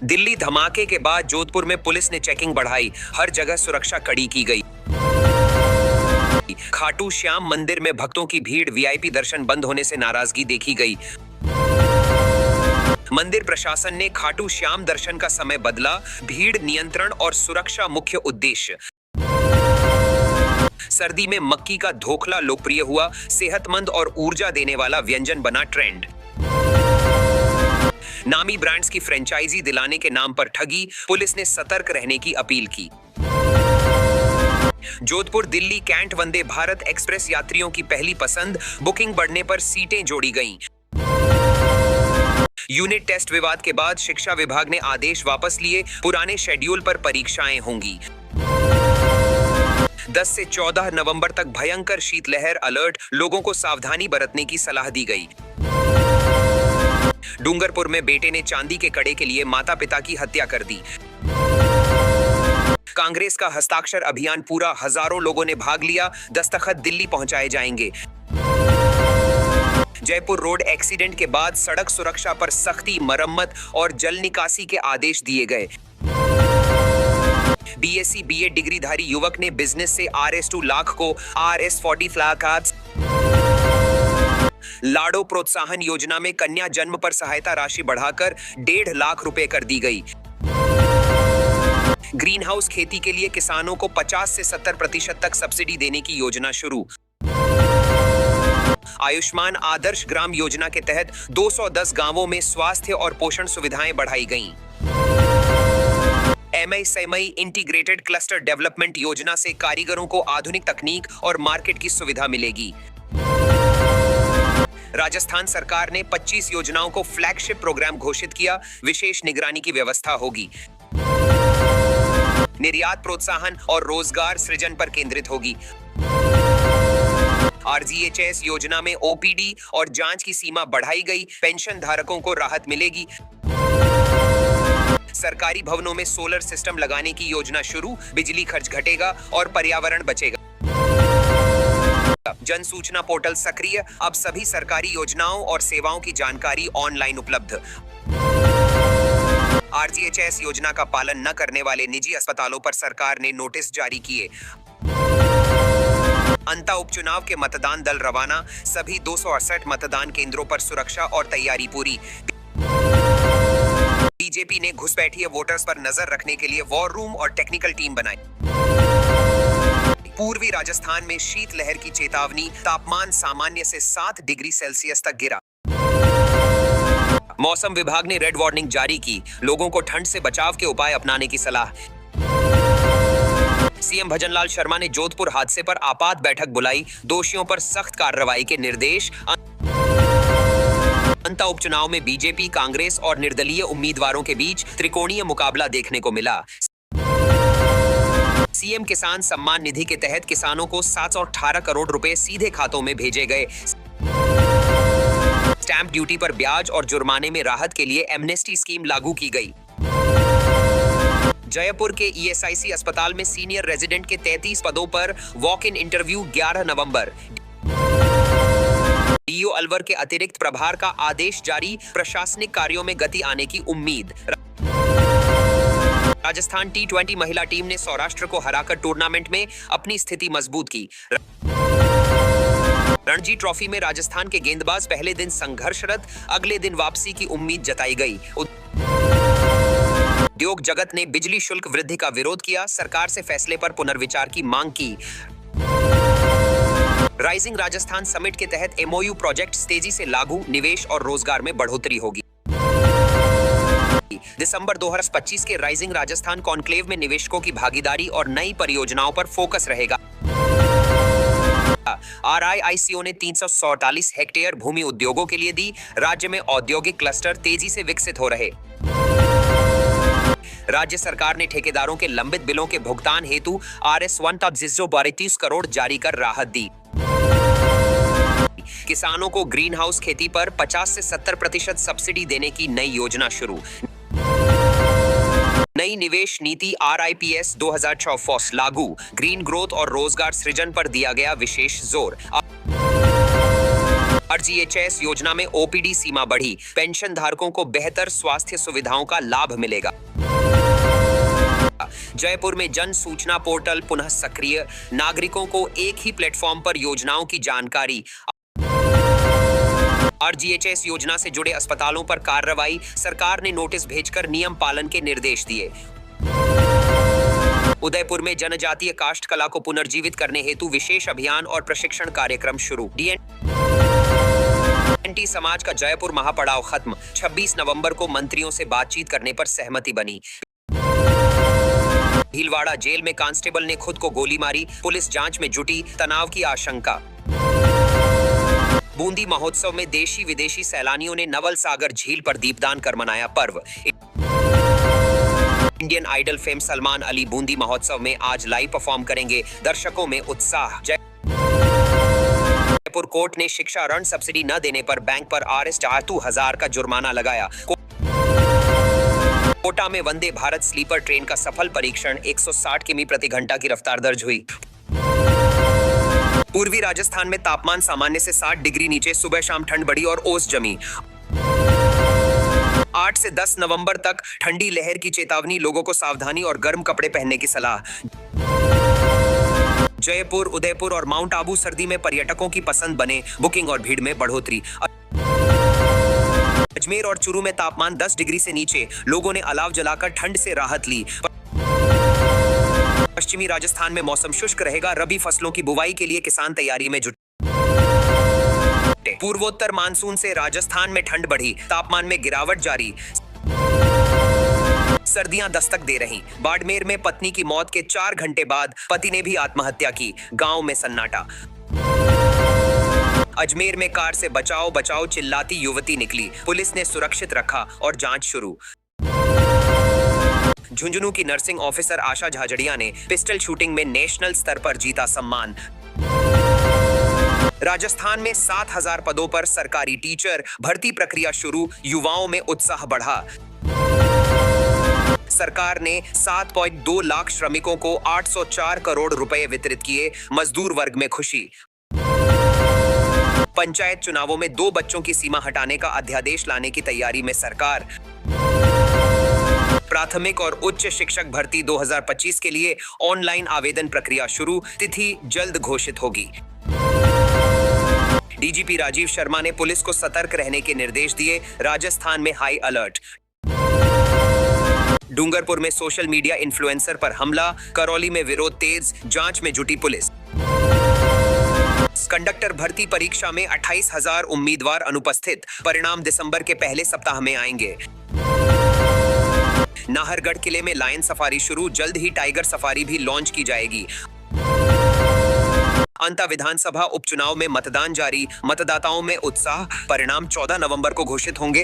दिल्ली धमाके के बाद जोधपुर में पुलिस ने चेकिंग बढ़ाई, हर जगह सुरक्षा कड़ी की गई। खाटू श्याम मंदिर में भक्तों की भीड़, वीआईपी दर्शन बंद होने से नाराजगी देखी गई। मंदिर प्रशासन ने खाटू श्याम दर्शन का समय बदला, भीड़ नियंत्रण और सुरक्षा मुख्य उद्देश्य। सर्दी में मक्की का धोखला लोकप्रिय हुआ, सेहतमंद और ऊर्जा देने वाला व्यंजन बना ट्रेंड। नामी ब्रांड्स की फ्रेंचाइजी दिलाने के नाम पर ठगी, पुलिस ने सतर्क रहने की अपील की। जोधपुर दिल्ली कैंट वंदे भारत एक्सप्रेस यात्रियों की पहली पसंद, बुकिंग बढ़ने पर सीटें जोड़ी गईं। यूनिट टेस्ट विवाद के बाद शिक्षा विभाग ने आदेश वापस लिए, पुराने शेड्यूल पर परीक्षाएं होंगी। 10 से 14 नवंबर तक भयंकर शीतलहर अलर्ट, लोगों को सावधानी बरतने की सलाह दी गई। डूंगरपुर में बेटे ने चांदी के कड़े के लिए माता पिता की हत्या कर दी। कांग्रेस का हस्ताक्षर अभियान पूरा, हजारों लोगों ने भाग लिया, दस्तखत दिल्ली पहुंचाए जाएंगे। जयपुर रोड एक्सीडेंट के बाद सड़क सुरक्षा पर सख्ती, मरम्मत और जल निकासी के आदेश दिए गए। बीएससी बीएड डिग्रीधारी युवक ने बिजनेस से RS2 लाख को RS40 लाख। लाड़ो प्रोत्साहन योजना में कन्या जन्म पर सहायता राशि बढ़ाकर 1.5 लाख रुपए कर दी गई। ग्रीन हाउस खेती के लिए किसानों को 50 से 70% तक सब्सिडी देने की योजना शुरू। आयुष्मान आदर्श ग्राम योजना के तहत 210 गांवों में स्वास्थ्य और पोषण सुविधाएं बढ़ाई गईं। MSME इंटीग्रेटेड क्लस्टर डेवलपमेंट योजना से कारीगरों को आधुनिक तकनीक और मार्केट की सुविधा मिलेगी। राजस्थान सरकार ने 25 योजनाओं को फ्लैगशिप प्रोग्राम घोषित किया, विशेष निगरानी की व्यवस्था होगी। निर्यात प्रोत्साहन और रोजगार सृजन पर केंद्रित होगी। RGHS योजना में OPD और जांच की सीमा बढ़ाई गई, पेंशन धारकों को राहत मिलेगी। सरकारी भवनों में सोलर सिस्टम लगाने की योजना शुरू, बिजली खर्च घटेगा और पर्यावरण बचेगा। जन सूचना पोर्टल सक्रिय, अब सभी सरकारी योजनाओं और सेवाओं की जानकारी ऑनलाइन उपलब्ध। RGHS योजना का पालन न करने वाले निजी अस्पतालों पर सरकार ने नोटिस जारी किए। अंता उपचुनाव के मतदान दल रवाना, सभी 268 मतदान केंद्रों पर सुरक्षा और तैयारी पूरी। बीजेपी ने घुसपैठिए वोटर्स पर नजर रखने के लिए वॉर रूम और टेक्निकल टीम बनाई। पूर्वी राजस्थान में शीतलहर की चेतावनी, तापमान सामान्य से 7 डिग्री सेल्सियस तक गिरा। मौसम विभाग ने रेड वार्निंग जारी की, लोगों को ठंड से बचाव के उपाय अपनाने की सलाह। सीएम भजनलाल शर्मा ने जोधपुर हादसे पर आपात बैठक बुलाई, दोषियों पर सख्त कार्रवाई के निर्देश। अंता उपचुनाव में बीजेपी, कांग्रेस और निर्दलीय उम्मीदवारों के बीच त्रिकोणीय मुकाबला देखने को मिला। सीएम किसान सम्मान निधि के तहत किसानों को 718 करोड़ रुपए सीधे खातों में भेजे गए। स्टैंप ड्यूटी पर ब्याज और जुर्माने में राहत के लिए एमनेस्टी स्कीम लागू की गई। जयपुर के ESIC अस्पताल में सीनियर रेजिडेंट के 33 पदों पर वॉक इन इंटरव्यू 11 नवंबर। डीओ अलवर के अतिरिक्त प्रभार का आदेश जारी, प्रशासनिक कार्यों में गति आने की उम्मीद। राजस्थान T20 महिला टीम ने सौराष्ट्र को हराकर टूर्नामेंट में अपनी स्थिति मजबूत की। रणजी ट्रॉफी में राजस्थान के गेंदबाज पहले दिन संघर्षरत, अगले दिन वापसी की उम्मीद जताई गई। उद्योग जगत ने बिजली शुल्क वृद्धि का विरोध किया, सरकार से फैसले पर पुनर्विचार की मांग की। राइजिंग राजस्थान समिट के तहत MOU प्रोजेक्ट तेजी से लागू, निवेश और रोजगार में बढ़ोतरी होगी। दिसंबर 2025 के राइजिंग राजस्थान कॉन्क्लेव में निवेशकों की भागीदारी और नई परियोजनाओं पर फोकस रहेगा। RIICO ने 347 हेक्टेयर भूमि उद्योगों के लिए दी, राज्य में औद्योगिक क्लस्टर तेजी से विकसित हो रहे। राज्य सरकार ने ठेकेदारों के लंबित बिलों के भुगतान हेतु RS132 करोड़ जारी कर राहत दी। किसानों को ग्रीन हाउस खेती पर 50 से 70% सब्सिडी देने की नई योजना शुरू। नई निवेश नीति RIPS 2024 लागू, ग्रीन ग्रोथ और रोजगार सृजन पर दिया गया विशेष जोर। RGHS योजना में OPD सीमा बढ़ी, पेंशन धारकों को बेहतर स्वास्थ्य सुविधाओं का लाभ मिलेगा। जयपुर में जन सूचना पोर्टल पुनः सक्रिय, नागरिकों को एक ही प्लेटफॉर्म पर योजनाओं की जानकारी। RGHS योजना से जुड़े अस्पतालों पर कार्रवाई, सरकार ने नोटिस भेजकर नियम पालन के निर्देश दिए। उदयपुर में जनजातीय काष्ठ कला को पुनर्जीवित करने हेतु विशेष अभियान और प्रशिक्षण कार्यक्रम शुरू। DNT समाज का जयपुर महापड़ाव खत्म, 26 नवंबर को मंत्रियों से बातचीत करने पर सहमति बनी। भीलवाड़ा जेल में कांस्टेबल ने खुद को गोली मारी, पुलिस जांच में जुटी, तनाव की आशंका। बूंदी महोत्सव में देशी विदेशी सैलानियों ने नवल सागर झील पर दीपदान कर मनाया पर्व। Indian idol fame Salman Ali Bundi महोत्सव में आज लाइव परफॉर्म करेंगे, दर्शकों में उत्साह। जयपुर कोर्ट ने शिक्षा ऋण सब्सिडी न देने पर बैंक पर Rs. का जुर्माना लगाया। कोटा में वंदे भारत स्लीपर ट्रेन का सफल परीक्षण, 160 किमी प्रति घंटा की रफ्तार दर्ज हुई। पूर्वी राजस्थान में तापमान सामान्य से 60 डिग्री नीचे, सुबह शाम ठंड बढ़ी और ओस जमी। 8 से 10 नवंबर तक ठंडी लहर की चेतावनी, लोगों को सावधानी और गर्म कपड़े पहनने की सलाह। जयपुर, उदयपुर और माउंट आबू सर्दी में पर्यटकों की पसंद बने, बुकिंग और भीड़ में बढ़ोतरी। अजमेर और चूरू में तापमान 10 डिग्री से नीचे, लोगों ने अलाव जलाकर ठंड से राहत ली। पश्चिमी राजस्थान में मौसम शुष्क रहेगा, रबी फसलों की बुवाई के लिए किसान तैयारी में जुटे। पूर्वोत्तर मानसून से राजस्थान में ठंड बढ़ी, तापमान में गिरावट जारी, सर्दियां दस्तक दे रहीं। बाड़मेर में पत्नी की मौत के 4 घंटे बाद पति ने भी आत्महत्या की, गांव में सन्नाटा। अजमेर में कार से बचाओ बचाओ चिल्लाती युवती निकली, पुलिस ने सुरक्षित रखा और जांच शुरू। झुंझुनू की नर्सिंग ऑफिसर आशा झाझड़िया ने पिस्टल शूटिंग में नेशनल स्तर पर जीता सम्मान। राजस्थान में 7,000 पदों पर सरकारी टीचर, भर्ती प्रक्रिया शुरू, युवाओं में उत्साह बढ़ा। सरकार ने 7.2 लाख श्रमिकों को 804 करोड़ रुपए वितरित किए, मजदूर वर्ग में खुशी। पंचायत चुनावों में 2 बच्चों की सीमा हटाने का अध्यादेश लाने की तैयारी में सरकार। प्राथमिक और उच्च शिक्षक भर्ती 2025 के लिए ऑनलाइन आवेदन प्रक्रिया शुरू, तिथि जल्द घोषित होगी। डीजीपी राजीव शर्मा ने पुलिस को सतर्क रहने के निर्देश दिए, राजस्थान में हाई अलर्ट। डूंगरपुर में सोशल मीडिया इन्फ्लुएंसर पर हमला, करौली में विरोध तेज, जांच में जुटी पुलिस। कंडक्टर भर्ती परीक्षा में 28,000 उम्मीदवार अनुपस्थित, परिणाम दिसंबर के पहले सप्ताह में आएंगे। नाहरगढ़ किले में लायन सफारी शुरू, जल्द ही टाइगर सफारी भी लॉन्च की जाएगी। अंता विधानसभा उपचुनाव में मतदान जारी, मतदाताओं में उत्साह, परिणाम 14 नवंबर को घोषित होंगे।